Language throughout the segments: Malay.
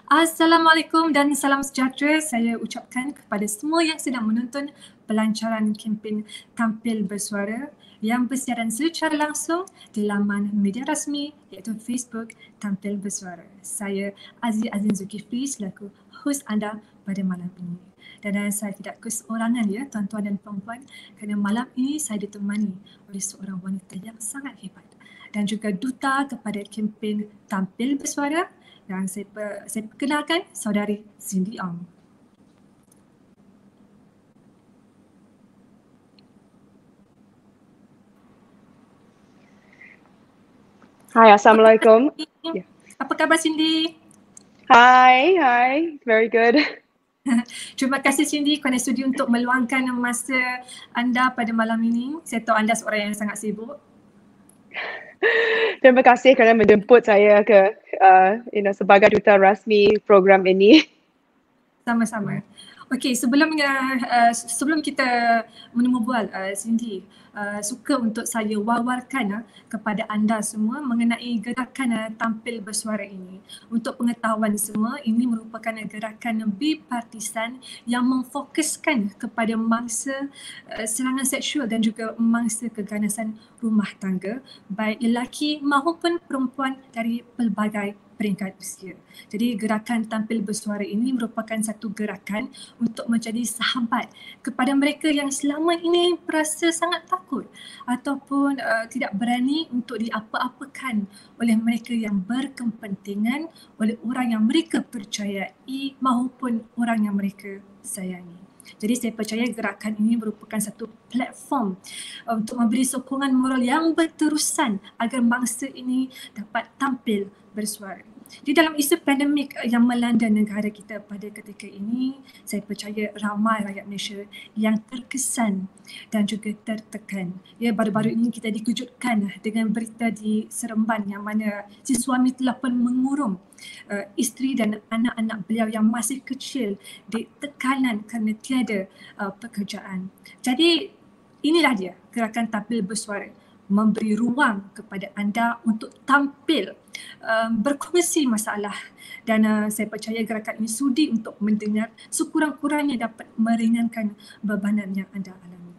Assalamualaikum dan salam sejahtera saya ucapkan kepada semua yang sedang menonton pelancaran kempen Tampil Bersuara yang bersiaran secara langsung di laman media rasmi iaitu Facebook Tampil Bersuara. Saya Azin Zulkifli selaku hos anda pada malam ini. Dan saya tidak keseorangan ya tuan-tuan dan puan-puan, kerana malam ini saya ditemani oleh seorang wanita yang sangat hebat dan juga duta kepada kempen Tampil Bersuara. Dan saya perkenalkan saudari Cindy Ong. Hai, Assalamualaikum. Apa khabar Cindy? Hi, very good. Terima kasih Cindy kerana sudi untuk meluangkan masa anda pada malam ini. Saya tahu anda seorang yang sangat sibuk. Terima kasih kerana menjemput saya ke sebagai duta rasmi program ini. Sama-sama. Okey, sebelum kita menemu bual, Cindy, suka untuk saya wawarkan kepada anda semua mengenai gerakan Tampil Bersuara ini. Untuk pengetahuan semua, ini merupakan gerakan bipartisan yang memfokuskan kepada mangsa serangan seksual dan juga mangsa keganasan rumah tangga, baik lelaki maupun perempuan dari pelbagai peringkat usia. Jadi gerakan Tampil Bersuara ini merupakan satu gerakan untuk menjadi sahabat kepada mereka yang selama ini berasa sangat takut ataupun tidak berani untuk diapa-apakan oleh mereka yang berkepentingan, oleh orang yang mereka percayai maupun orang yang mereka sayangi. Jadi saya percaya gerakan ini merupakan satu platform untuk memberi sokongan moral yang berterusan agar bangsa ini dapat tampil bersuara. Di dalam isu pandemik yang melanda negara kita pada ketika ini, saya percaya ramai rakyat Malaysia yang terkesan dan juga tertekan. Ya, baru-baru ini kita dikejutkan dengan berita di Seremban yang mana si suami telah pun mengurung isteri dan anak-anak beliau yang masih kecil di tekanan kerana tiada pekerjaan. Jadi inilah dia gerakan Tampil Bersuara, memberi ruang kepada anda untuk tampil, berkongsi masalah dan saya percaya gerakan ini sudi untuk mendengar sekurang-kurangnya dapat meringankan bebanan yang anda alami.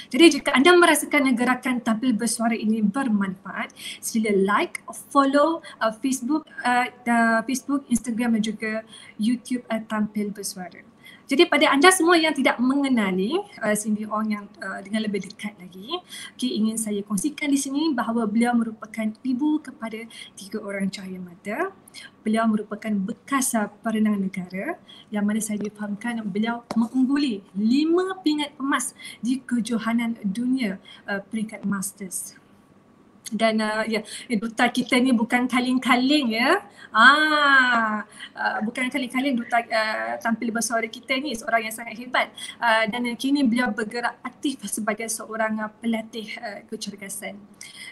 Jadi jika anda merasakan gerakan Tampil Bersuara ini bermanfaat, sila like, follow Facebook, Instagram dan juga YouTube Tampil Bersuara. Jadi pada anda semua yang tidak mengenali Cindy Ong yang dengan lebih dekat lagi, ingin saya kongsikan di sini bahawa beliau merupakan ibu kepada 3 orang cahaya mata. Beliau merupakan bekas perenang negara yang mana saya difahamkan beliau mengungguli 5 pingat emas di kejohanan dunia peringkat Masters. Dan duta kita ni bukan kaling-kaling ya. Bukan kaling-kaling duta Tampil Bersuara kita ni seorang yang sangat hebat. Dan kini beliau bergerak aktif sebagai seorang pelatih kecergasan.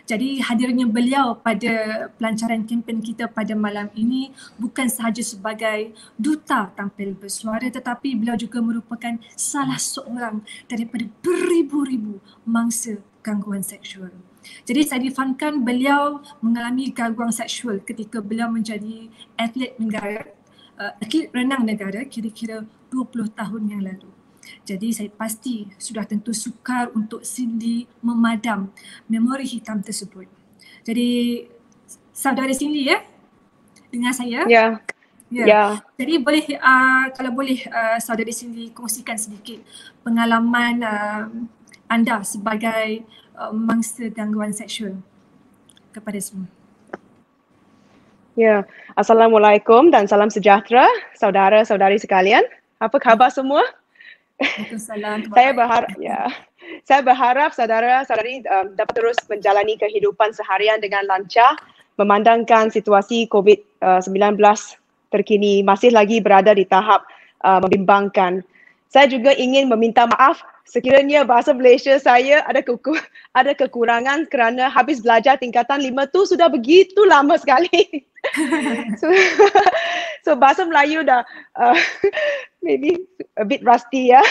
Jadi hadirnya beliau pada pelancaran kempen kita pada malam ini bukan sahaja sebagai duta Tampil Bersuara, tetapi beliau juga merupakan salah seorang daripada beribu-ribu mangsa gangguan seksual. Jadi saya difahamkan beliau mengalami gangguan seksual ketika beliau menjadi atlet negara, atlet renang negara kira-kira 20 tahun yang lalu. Jadi saya pasti sudah tentu sukar untuk Cindy memadam memori hitam tersebut. Jadi saudara Cindy ya, dengar saya? Ya. Jadi boleh kalau boleh saudari Cindy kongsikan sedikit pengalaman anda sebagai mangsa gangguan seksual kepada semua. Ya, Assalamualaikum dan salam sejahtera saudara-saudari sekalian. Apa khabar semua? Waalaikumsalam. Saya berharap saudara-saudari dapat terus menjalani kehidupan seharian dengan lancar memandangkan situasi COVID-19 terkini masih lagi berada di tahap membimbangkan. Saya juga ingin meminta maaf sekiranya bahasa Malaysia saya ada kekurangan kerana habis belajar tingkatan 5 tu sudah begitu lama sekali. So bahasa Melayu dah maybe a bit rusty ya.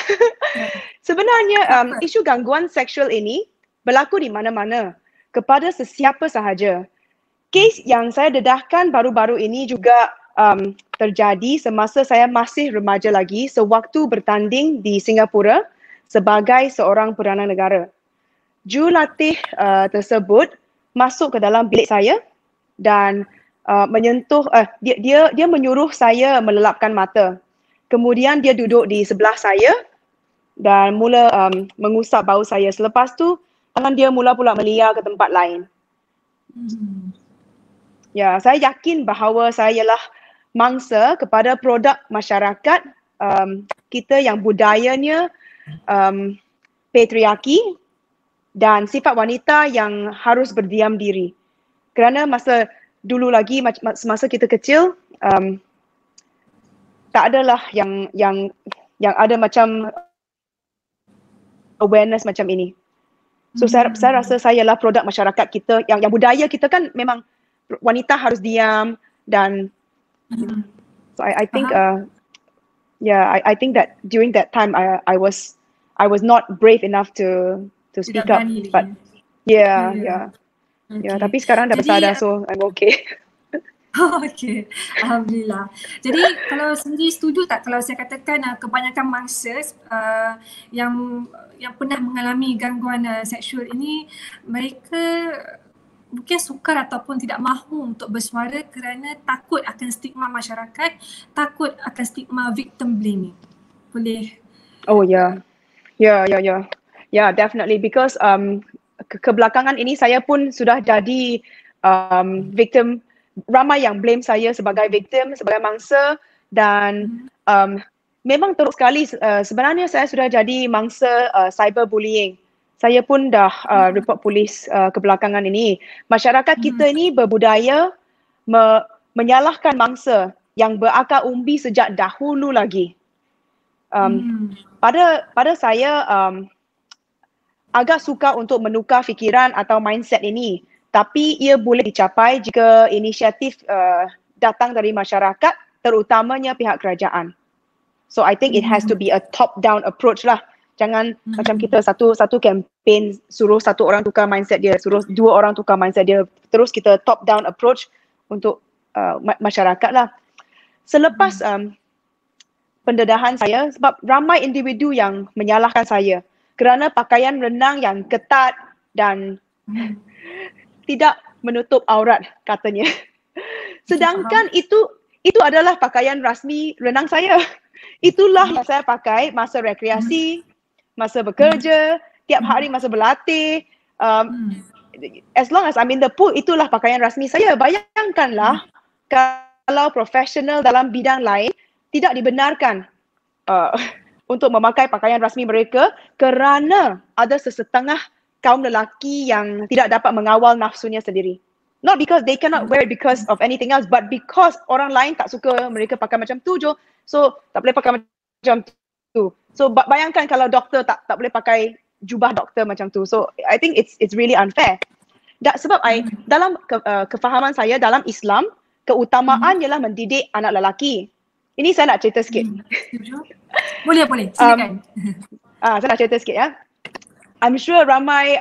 Sebenarnya isu gangguan seksual ini berlaku di mana-mana kepada sesiapa sahaja. Kes yang saya dedahkan baru-baru ini juga terjadi semasa saya masih remaja lagi, sewaktu bertanding di Singapura sebagai seorang perdana negara. Jurulatih tersebut masuk ke dalam bilik saya dan menyentuh, dia menyuruh saya melelapkan mata. Kemudian dia duduk di sebelah saya dan mula mengusap bau saya. Selepas tu, tangan dia mula pula meliar ke tempat lain. Ya, saya yakin bahawa saya ialah mangsa kepada produk masyarakat kita yang budayanya patriarki dan sifat wanita yang harus berdiam diri. Kerana masa dulu lagi, semasa kita kecil, tak adalah yang ada macam awareness macam ini. So saya rasa saya lah produk masyarakat kita yang budaya kita kan memang wanita harus diam dan so I think I think that during that time I was not brave enough to speak up, but tapi sekarang dah besar dah, so I'm okay. Okay, Alhamdulillah. Jadi kalau sendiri setuju tak kalau saya katakan kebanyakan mangsa yang pernah mengalami gangguan seksual ini, mereka mungkin sukar ataupun tidak mahu untuk bersuara kerana takut akan stigma masyarakat, takut akan stigma victim blaming. Boleh? Oh yeah, definitely, because kebelakangan ini saya pun sudah jadi victim. Ramai yang blame saya sebagai victim, sebagai mangsa, dan memang teruk sekali. Sebenarnya saya sudah jadi mangsa cyberbullying. Saya pun dah report polis kebelakangan ini. Masyarakat kita ini berbudaya menyalahkan mangsa yang berakar umbi sejak dahulu lagi. Pada saya agak sukar untuk menukar fikiran atau mindset ini. Tapi ia boleh dicapai jika inisiatif datang dari masyarakat, terutamanya pihak kerajaan. So I think it has to be a top-down approach lah. Jangan macam kita satu campaign suruh satu orang tukar mindset dia, suruh dua orang tukar mindset dia. Terus kita top-down approach untuk masyarakat lah. Selepas pendedahan saya, sebab ramai individu yang menyalahkan saya kerana pakaian renang yang ketat dan tidak menutup aurat katanya. Sedangkan itu adalah pakaian rasmi renang saya. Itulah yang saya pakai masa rekreasi, masa bekerja, tiap hari masa berlatih. As long as I'm in the pool, itulah pakaian rasmi saya. Bayangkanlah kalau profesional dalam bidang lain tidak dibenarkan untuk memakai pakaian rasmi mereka kerana ada sesetengah kaum lelaki yang tidak dapat mengawal nafsunya sendiri. Not because they cannot wear it because of anything else, but because orang lain tak suka mereka pakai macam tu je, so tak boleh pakai macam tu. So bayangkan kalau doktor tak boleh pakai jubah doktor macam tu. So I think it's really unfair. Sebab dalam kefahaman saya dalam Islam, keutamaan ialah mendidik anak lelaki. Ini saya nak cerita sikit. Boleh, silakan. Saya nak cerita sikit ya. I'm sure ramai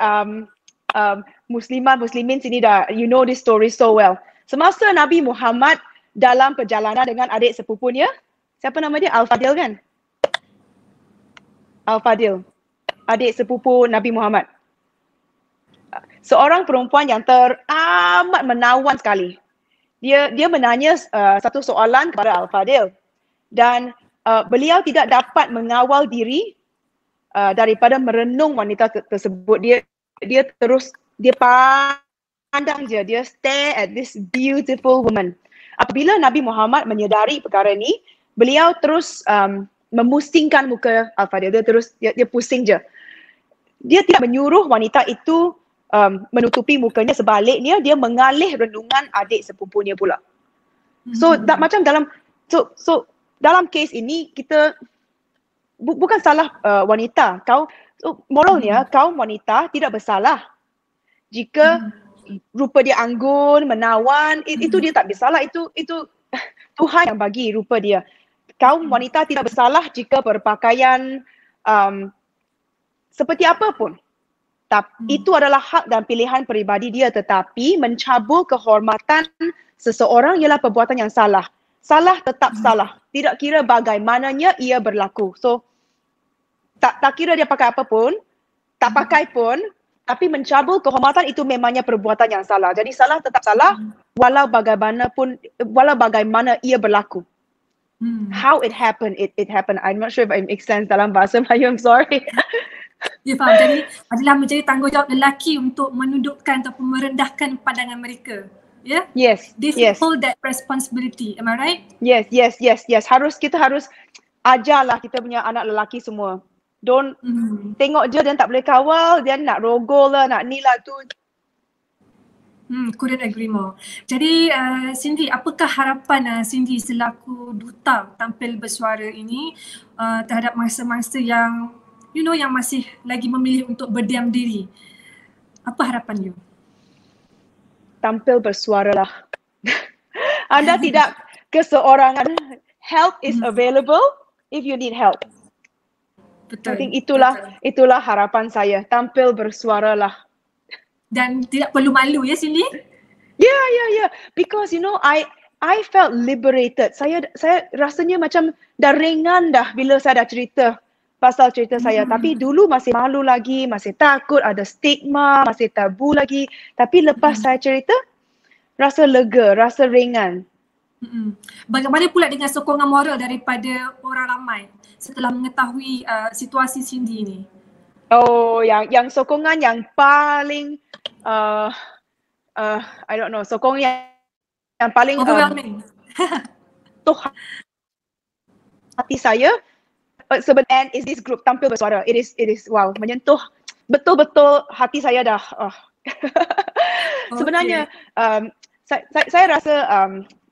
muslimin sini dah, you know this story so well. Semasa Nabi Muhammad dalam perjalanan dengan adik sepupunya, siapa nama dia? Al-Fadil kan? Al-Fadil, adik sepupu Nabi Muhammad. Seorang perempuan yang teramat menawan sekali. Dia menanya satu soalan kepada Al-Fadil dan beliau tidak dapat mengawal diri daripada merenung wanita tersebut. Dia terus pandang je, dia stare at this beautiful woman. Apabila Nabi Muhammad menyedari perkara ini, beliau terus memusingkan muka Al-Fadil. Dia pusing je. Dia tidak menyuruh wanita itu menutupi mukanya, sebaliknya dia mengalih renungan adik sepupunya pula. So macam dalam kes ini kita bukan salah wanita. Moralnya kaum wanita tidak bersalah. Jika rupa dia anggun, menawan, itu dia tak bersalah. Itu Tuhan yang bagi rupa dia. Kaum wanita tidak bersalah jika berpakaian seperti apa pun. Itu adalah hak dan pilihan peribadi dia, tetapi mencabul kehormatan seseorang ialah perbuatan yang salah. Salah tetap salah. Tidak kira bagaimananya ia berlaku. So, tak kira dia pakai apa pun, tak pakai pun, tapi mencabul kehormatan itu memangnya perbuatan yang salah. Jadi salah tetap salah, walau bagaimana ia berlaku. How it happened, it happened. I'm not sure if it makes sense dalam bahasa Melayu, I'm sorry. Ya, faham. Jadi adalah menjadi tanggungjawab lelaki untuk menundukkan ataupun merendahkan pandangan mereka. Ya? Yes, They yes. hold that responsibility. Am I right? Yes. Kita harus ajarlah kita punya anak lelaki semua. Don't tengok je dia tak boleh kawal, dia nak rogol lah, nak ni lah tu. Couldn't agree more. Jadi Cindy, apakah harapan Cindy selaku duta tampil bersuara ini terhadap mangsa-mangsa yang yang masih lagi memilih untuk berdiam diri? Apa harapan you? Tampil bersuaralah. Anda tidak keseorangan. Help is available if you need help. Betul. I think itulah harapan saya. Tampil bersuaralah. Dan tidak perlu malu ya Cindy? Yeah. Because I felt liberated. Saya rasanya macam dah ringan dah bila saya dah cerita pasal cerita saya. Tapi dulu masih malu lagi, masih takut, ada stigma, masih tabu lagi. Tapi lepas saya cerita, rasa lega, rasa ringan. Bagaimana pula dengan sokongan moral daripada orang ramai setelah mengetahui situasi Cindy ini? Oh, yang sokongan yang paling I don't know, sokongan yang paling overwhelming. Hati saya sebenarnya is this group tampil bersuara. It is wow, menyentuh betul-betul hati saya dah. Sebenarnya saya rasa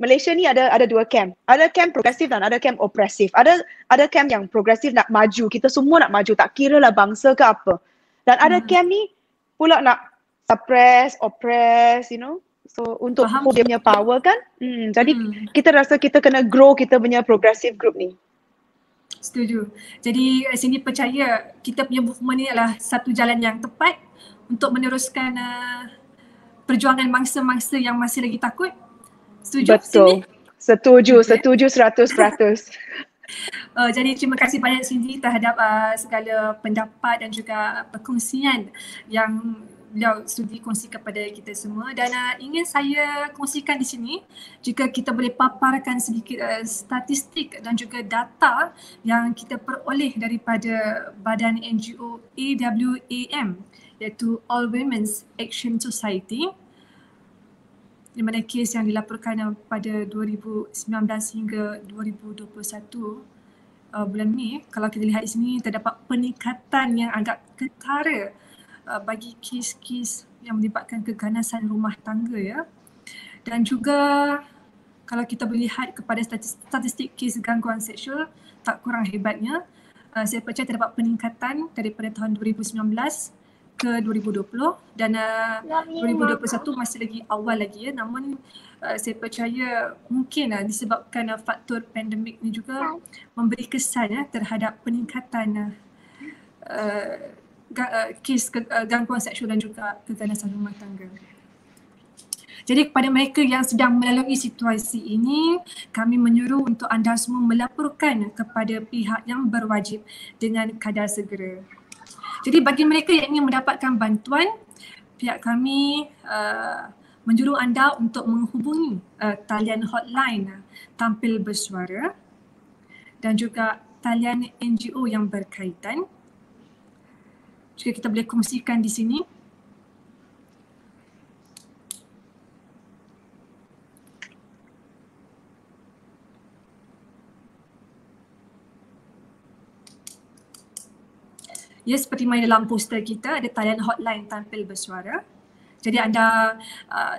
Malaysia ni ada dua camp. Ada camp progresif dan ada camp opresif. Ada camp yang progresif nak maju. Kita semua nak maju, tak kira lah bangsa ke apa. Dan ada camp ni pula nak suppress, oppress, So untuk hold dia punya power kan. Jadi kita rasa kita kena grow kita punya progressive group ni. Setuju. Jadi Cindy percaya kita punya movement ni adalah satu jalan yang tepat untuk meneruskan perjuangan mangsa-mangsa yang masih lagi takut. Setuju? Betul. Cindy? Setuju 100%. Jadi terima kasih banyak Cindy terhadap segala pendapat dan juga perkongsian yang beliau sudi kongsi kepada kita semua. Dan ingin saya kongsikan di sini, jika kita boleh paparkan sedikit statistik dan juga data yang kita peroleh daripada badan NGO AWAM, iaitu All Women's Action Society, di mana kes yang dilaporkan pada 2019 hingga 2021 bulan Mei. Kalau kita lihat di sini, terdapat peningkatan yang agak ketara bagi kes-kes yang melibatkan keganasan rumah tangga ya. Dan juga kalau kita melihat kepada statistik kes gangguan seksual, tak kurang hebatnya, saya percaya terdapat peningkatan daripada tahun 2019 ke 2020 dan 2021 masih lagi awal lagi ya. Namun saya percaya mungkin disebabkan faktor pandemik ni juga memberi kesan terhadap peningkatan kes gangguan seksual dan juga keganasan rumah tangga. Jadi kepada mereka yang sedang melalui situasi ini, kami menyuruh untuk anda semua melaporkan kepada pihak yang berwajib dengan kadar segera. Jadi bagi mereka yang ingin mendapatkan bantuan, pihak kami menyuruh anda untuk menghubungi talian hotline tampil bersuara dan juga talian NGO yang berkaitan. Juga kita boleh kongsikan di sini. Ya, seperti mana dalam poster kita ada talian hotline tampil bersuara. Jadi anda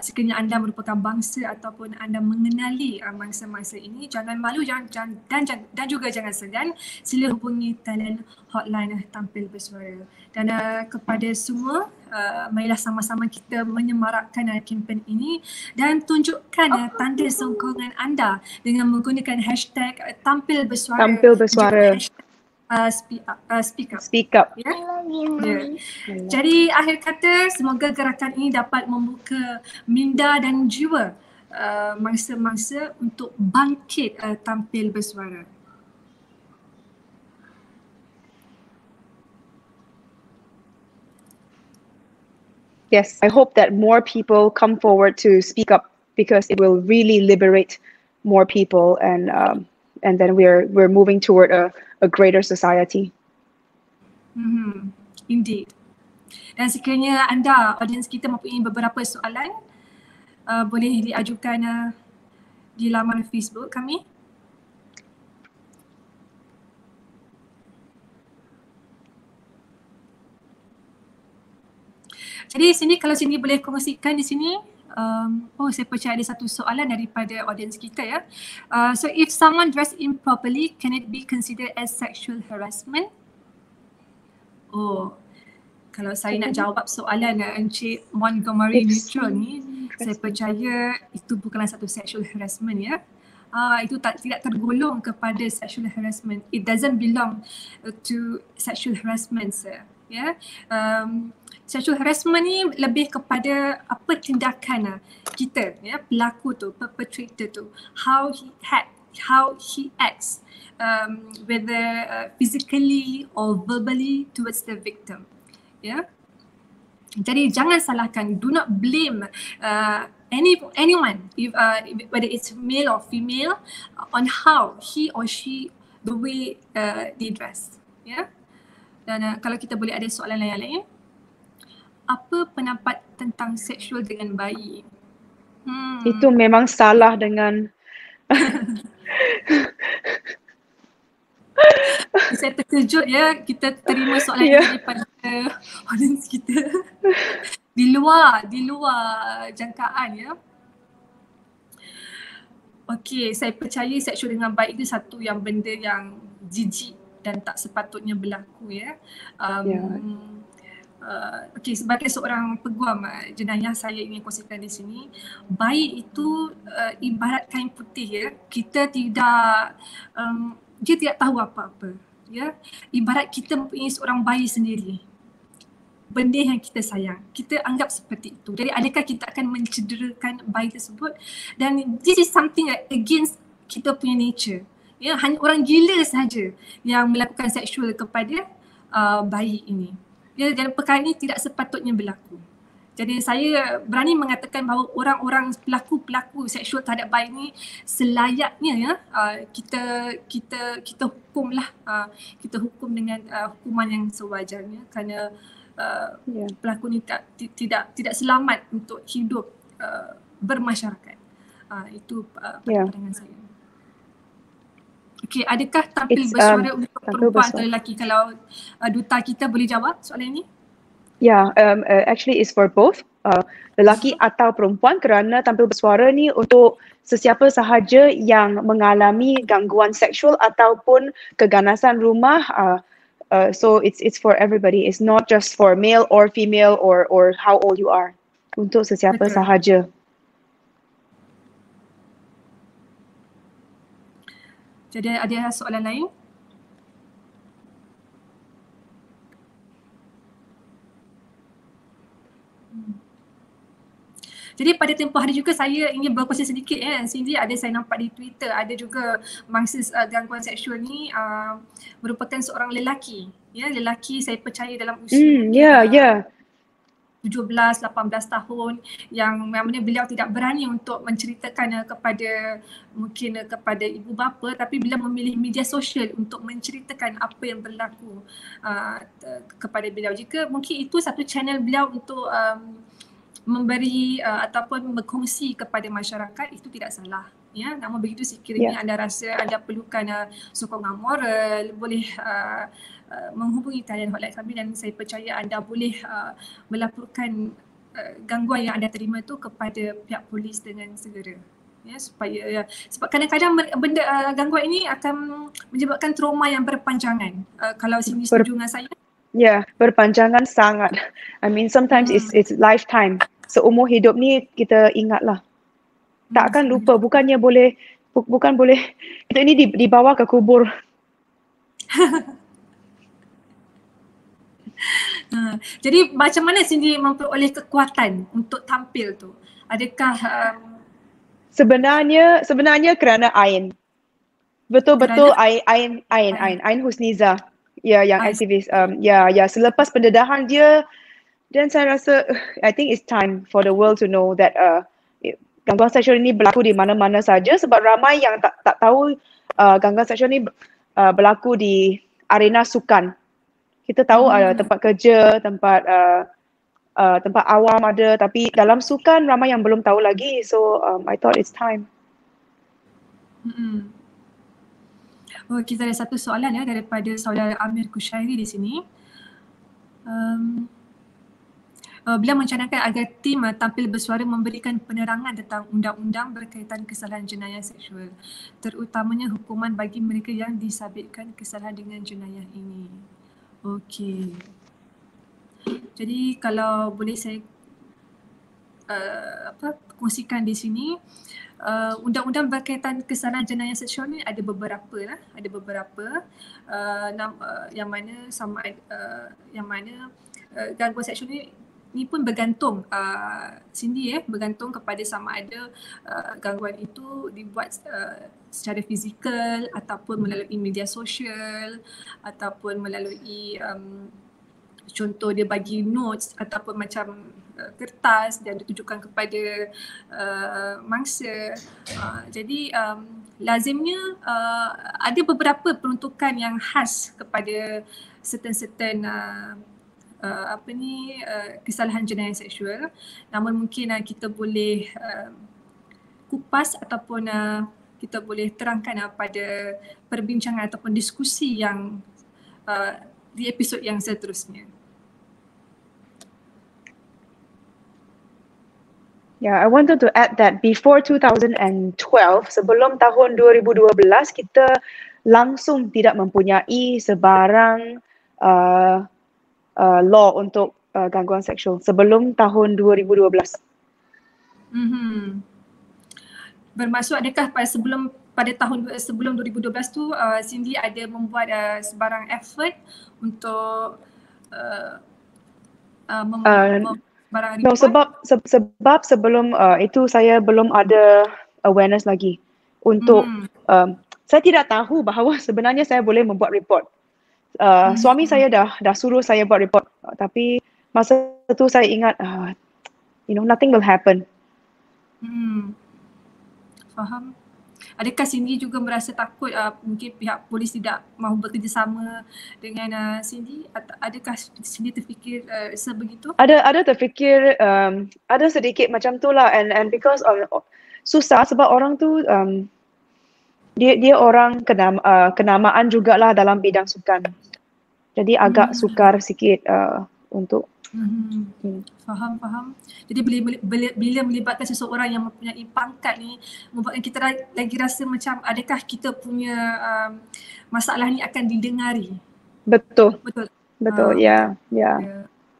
sekiranya anda merupakan bangsa ataupun anda mengenali mangsa-mangsa ini, jangan malu dan juga jangan segan, sila hubungi talian hotline tampil bersuara. Dan kepada semua, marilah sama-sama kita menyemarakkan kempen ini dan tunjukkan tanda sokongan anda dengan menggunakan hashtag tampil bersuara. Tampil bersuara. Speak up. Ya? Yeah. Jadi akhir kata, semoga gerakan ini dapat membuka minda dan jiwa mangsa-mangsa untuk bangkit tampil bersuara. Yes, I hope that more people come forward to speak up because it will really liberate more people, and then we're moving toward a greater society. Indeed. Dan sekiranya anda, audiens kita mempunyai beberapa soalan, boleh diajukan di laman Facebook kami. Jadi sini, kalau sini boleh kongsikan di sini. Saya percaya ada satu soalan daripada audiens kita ya. So if someone dressed improperly, can it be considered as sexual harassment? Kalau saya nak jawab soalan Encik Montgomery Neutral ni, saya percaya itu bukanlah satu sexual harassment ya. Itu tidak tergolong kepada sexual harassment. It doesn't belong to sexual harassment, sir. Ya. Sexual harassment ni lebih kepada apa tindakan kita, ya, pelaku tu, perpetrator tu, how he acts, whether physically or verbally towards the victim. Ya. Jadi jangan salahkan, do not blame anyone, whether it's male or female, on how he or she, the way they dress. Ya. Dan kalau kita boleh ada soalan lain-lain, apa pendapat tentang seksual dengan bayi? Itu memang salah dengan saya terkejut ya, kita terima soalan ini daripada audiens kita. Di luar jangkaan ya. Okey, saya percaya seksual dengan bayi itu satu yang benda yang jijik dan tak sepatutnya berlaku ya. Okey, sebagai seorang peguam jenayah, saya ingin kongsikan di sini, bayi itu ibarat kain putih ya. Kita tidak dia tidak tahu apa-apa ya. Ibarat kita mempunyai seorang bayi sendiri, benda yang kita sayang, kita anggap seperti itu. Jadi adakah kita akan mencederakan bayi tersebut? Dan this is something against kita punya nature ya. Hanya orang gila saja yang melakukan seksual kepada bayi ini. Ya, dan perkara ini tidak sepatutnya berlaku. Jadi saya berani mengatakan bahawa orang-orang pelaku seksual terhadap bayi ini selayaknya ya kita hukumlah, kita hukum dengan hukuman yang sewajarnya, kerana pelaku ini tidak selamat untuk hidup bermasyarakat. Itu pandangan saya. Okey, adakah tampil bersuara untuk perempuan atau lelaki? Kalau duta kita boleh jawab soalan ini? Actually it's for both, lelaki atau perempuan, kerana tampil bersuara ni untuk sesiapa sahaja yang mengalami gangguan seksual ataupun keganasan rumah. So it's for everybody. It's not just for male or female or how old you are. Untuk sesiapa sahaja. Jadi ada soalan lain? Jadi pada tempoh hari juga saya ingin berkongsi sedikit Cindy, ada saya nampak di Twitter, ada juga mangsa gangguan seksual ni merupakan seorang lelaki. Ya, lelaki saya percaya dalam usia 17, 18 tahun yang mana beliau tidak berani untuk menceritakan kepada ibu bapa, tapi beliau memilih media sosial untuk menceritakan apa yang berlaku kepada beliau. Jika mungkin itu satu channel beliau untuk memberi ataupun berkongsi kepada masyarakat, itu tidak salah. Ya, namun begitu sekiranya anda rasa anda perlukan sokongan moral, boleh menghubungi talian hotline kami dan saya percaya anda boleh melaporkan gangguan yang anda terima itu kepada pihak polis dengan segera. Ya, sebab kadang-kadang benda gangguan ini akan menyebabkan trauma yang berpanjangan. Kalau sini setuju dengan saya? Ya, berpanjangan sangat. I mean sometimes it's lifetime. Seumur hidup ni kita ingatlah. Takkan lupa, bukan boleh kita ini dibawa ke kubur. Jadi macam mana Cindy memperoleh kekuatan untuk tampil tu? Adakah Sebenarnya kerana Ain. Betul-betul Kerana Ain Husniza. Ya, yang I aktivis. Ya, selepas pendedahan dia, dan saya rasa I think it's time for the world to know that gangguan seksual ini berlaku di mana-mana saja, sebab ramai yang tak tahu gangguan seksual ini berlaku di arena sukan. Kita tahu tempat kerja, tempat awam ada, tapi dalam sukan ramai yang belum tahu lagi. So I thought it's time. Oh, kita ada satu soalan ya daripada saudara Amir Kushairi di sini. Beliau mencanangkan agar tim tampil bersuara memberikan penerangan tentang undang-undang berkaitan kesalahan jenayah seksual, terutamanya hukuman bagi mereka yang disabitkan kesalahan dengan jenayah ini. Okey. Jadi kalau boleh saya kongsikan di sini, undang-undang berkaitan kesalahan jenayah seksual ni ada beberapa lah, yang mana gangguan seksual ni pun bergantung Cindy bergantung kepada sama ada gangguan itu dibuat secara fizikal ataupun melalui media sosial ataupun melalui contoh dia bagi notes ataupun macam kertas dan ditujukan kepada mangsa. Jadi lazimnya ada beberapa peruntukan yang khas kepada certain kesalahan jenayah seksual. Namun mungkin kita boleh kupas ataupun kita boleh terangkan pada perbincangan ataupun diskusi yang di episod yang seterusnya. Yeah, I wanted to add that before 2012, sebelum tahun 2012, kita langsung tidak mempunyai sebarang law untuk gangguan seksual sebelum tahun 2012. Bermaksud adakah pada tahun sebelum 2012 tu Cindy ada membuat sebarang effort untuk no, sebab sebelum itu saya belum ada awareness lagi untuk saya tidak tahu bahawa sebenarnya saya boleh membuat report. Suami saya dah suruh saya buat report, tapi masa itu saya ingat nothing will happen. Faham. Adakah Cindy juga merasa takut mungkin pihak polis tidak mahu bekerjasama dengan Cindy? Adakah Cindy terfikir sebegitu? Ada terfikir, ada sedikit macam tu lah, and because susah sebab orang tu dia orang kenamaan jugalah dalam bidang sukan. Jadi agak sukar sikit untuk Faham. Jadi bila melibatkan seseorang yang mempunyai pangkat ni, membuatkan kita lagi rasa macam adakah kita punya masalah ni akan didengari. Betul. Ya.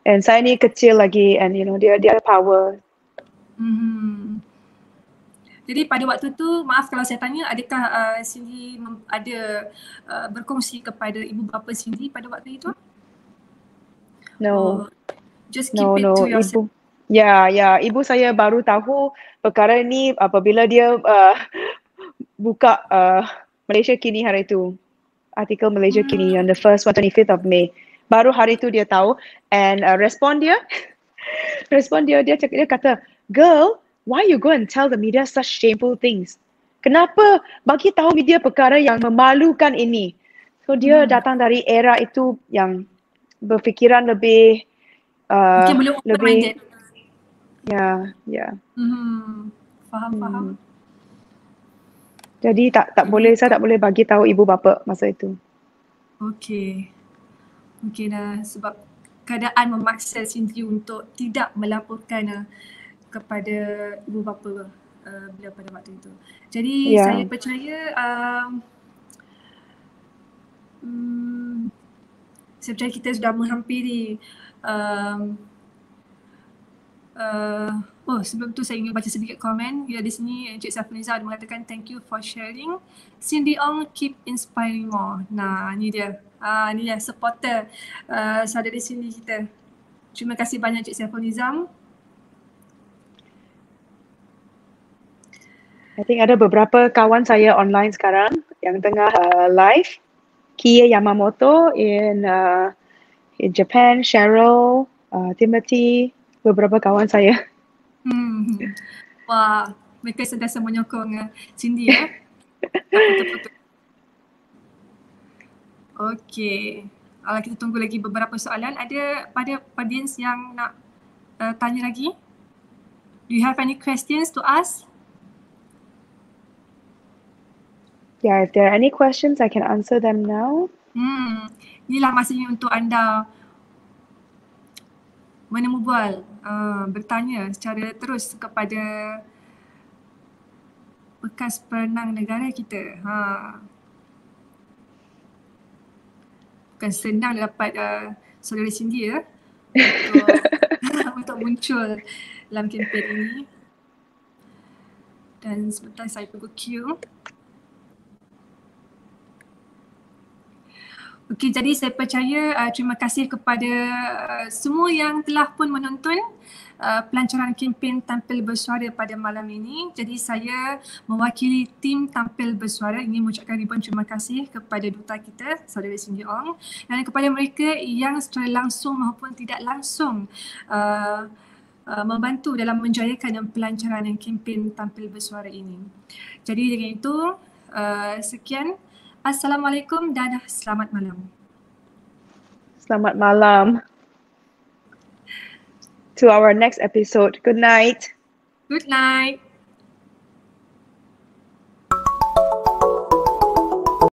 And saya ni kecil lagi, and dia ada power. Jadi pada waktu tu, maaf kalau saya tanya, adakah Cindy ada berkongsi kepada ibu bapa Cindy pada waktu itu? No. Just keep it to yourself. Ibu saya baru tahu perkara ni apabila dia buka Malaysia Kini hari itu. Artikel Malaysia Kini on the 25th of May. Baru hari itu dia tahu, and respon dia kata, "Girl, why you go and tell the media such shameful things? Kenapa bagi tahu media perkara yang memalukan ini?" So dia datang dari era itu yang berfikiran lebih mungkin belum open-minded. Ya. Faham. Jadi saya tak boleh bagi tahu ibu bapa masa itu. Okey. Mungkin sebab keadaan memaksa Cindy untuk tidak melaporkan kepada ibu bapa beliau pada waktu itu. Jadi saya percaya kita sudah menghampiri sebelum tu saya ingin baca sedikit komen. Ya, di sini Encik Safniza ada mengatakan thank you for sharing. Cindy Ong keep inspiring more. Nah, ni dia. Ni dia supporter saudari Cindy kita. Terima kasih banyak Encik Saiful Nizam. I think ada beberapa kawan saya online sekarang yang tengah live. Kia Yamamoto in Japan, Cheryl, Timothy, beberapa kawan saya. Wah, mereka sentiasa menyokong Cindy ya. Betul-betul. Okey. Kita tunggu lagi beberapa soalan. Ada pada audience yang nak tanya lagi? Do you have any questions to ask? Yeah, if there are any questions, I can answer them now. Inilah masanya untuk anda menemubual, bertanya secara terus kepada bekas perenang negara kita. Bukan senang dapat saudara Cindy ya untuk muncul dalam kempen ini. Dan sebentar saya tunggu queue. Okey, jadi saya percaya terima kasih kepada semua yang telah pun menonton pelancaran kempen Tampil Bersuara pada malam ini. Jadi saya mewakili tim Tampil Bersuara ingin mengucapkan ribuan terima kasih kepada duta kita, saudara Cindy Ong, dan kepada mereka yang secara langsung maupun tidak langsung membantu dalam menjayakan pelancaran kempen Tampil Bersuara ini. Jadi dengan itu, sekian. Assalamualaikum dan selamat malam. Selamat malam. To our next episode. Good night. Good night.